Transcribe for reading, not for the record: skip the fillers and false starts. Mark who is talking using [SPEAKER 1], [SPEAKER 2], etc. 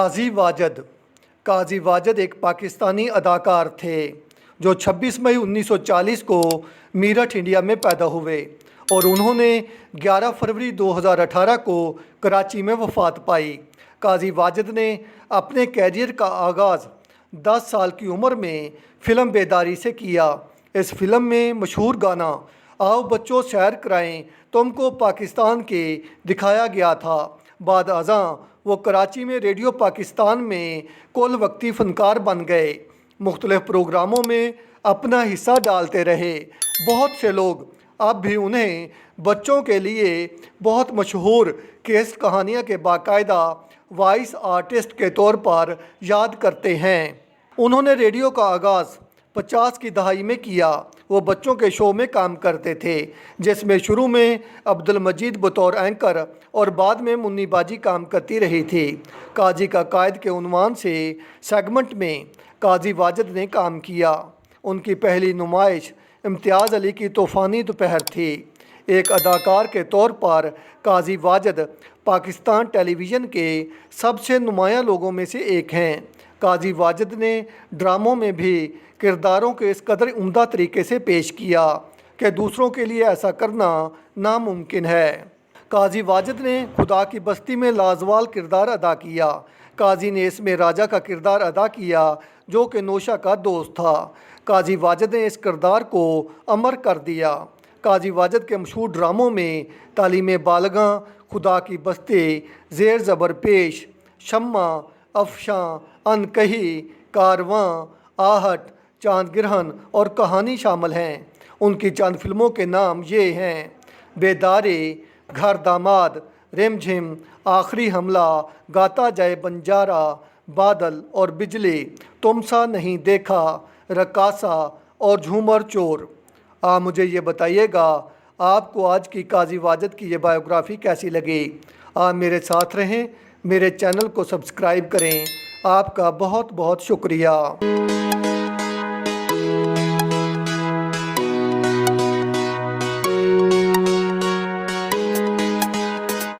[SPEAKER 1] काजी वाजिद। काजी वाजिद एक पाकिस्तानी अदाकार थे जो 26 मई 1940 को मीरठ इंडिया में पैदा हुए और उन्होंने 11 फरवरी 2018 को कराची में वफ़ात पाई। काजी वाजिद ने अपने कैरियर का आगाज़ 10 साल की उम्र में फ़िल्म बेदारी से किया। इस फिल्म में मशहूर गाना आओ बच्चों सैर कराएं तुमको पाकिस्तान के दिखाया गया था। बाद अज़ां वो कराची में रेडियो पाकिस्तान में कुल वक्ती फ़नकार बन गए। मुख्तलिफ़ प्रोग्रामों में अपना हिस्सा डालते रहे। बहुत से लोग अब भी उन्हें बच्चों के लिए बहुत मशहूर केस कहानियाँ के बाकायदा वॉइस आर्टिस्ट के तौर पर याद करते हैं। उन्होंने रेडियो का आगाज़ 50 की दहाई में किया। वो बच्चों के शो में काम करते थे जिसमें शुरू में अब्दुल मजीद बतौर एंकर और बाद में मुन्नी बाजी काम करती रही थी। काजी का कायद के उन्वान से सेगमेंट में काजी वाजिद ने काम किया। उनकी पहली नुमाइश इम्तियाज़ अली की तूफ़ानी दोपहर थी। एक अदाकार के तौर पर काजी वाजिद पाकिस्तान टेलीविज़न के सबसे नुमायाँ लोगों में से एक हैं। काजी वाजिद ने ड्रामों में भी किरदारों के इस कदर उम्दा तरीके से पेश किया कि दूसरों के लिए ऐसा करना नामुमकिन है। काजी वाजिद ने खुदा की बस्ती में लाजवाल किरदार अदा किया। काजी ने इसमें राजा का किरदार अदा किया जो कि नौशा का दोस्त था। काजी वाजिद ने इस किरदार को अमर कर दिया। काजी वाजिद के मशहूर ड्रामों में तालीम बालगां, खुदा की बस्ती, ज़ेर ज़बर पेश, शम्मा, अफशां, अनकही, कारवां, आहट, चांद गिरहन और कहानी शामिल हैं। उनकी चंद फिल्मों के नाम ये हैं बेदारे, घर दामाद, रिमझिम, आखिरी हमला, गाता जाए बंजारा, बादल और बिजली, तुमसा नहीं देखा, रकासा और झूमर चोर। आप मुझे ये बताइएगा आपको आज की काजी वाजिद की ये बायोग्राफ़ी कैसी लगी। आप मेरे साथ रहें, मेरे चैनल को सब्सक्राइब करें। आपका बहुत बहुत शुक्रिया।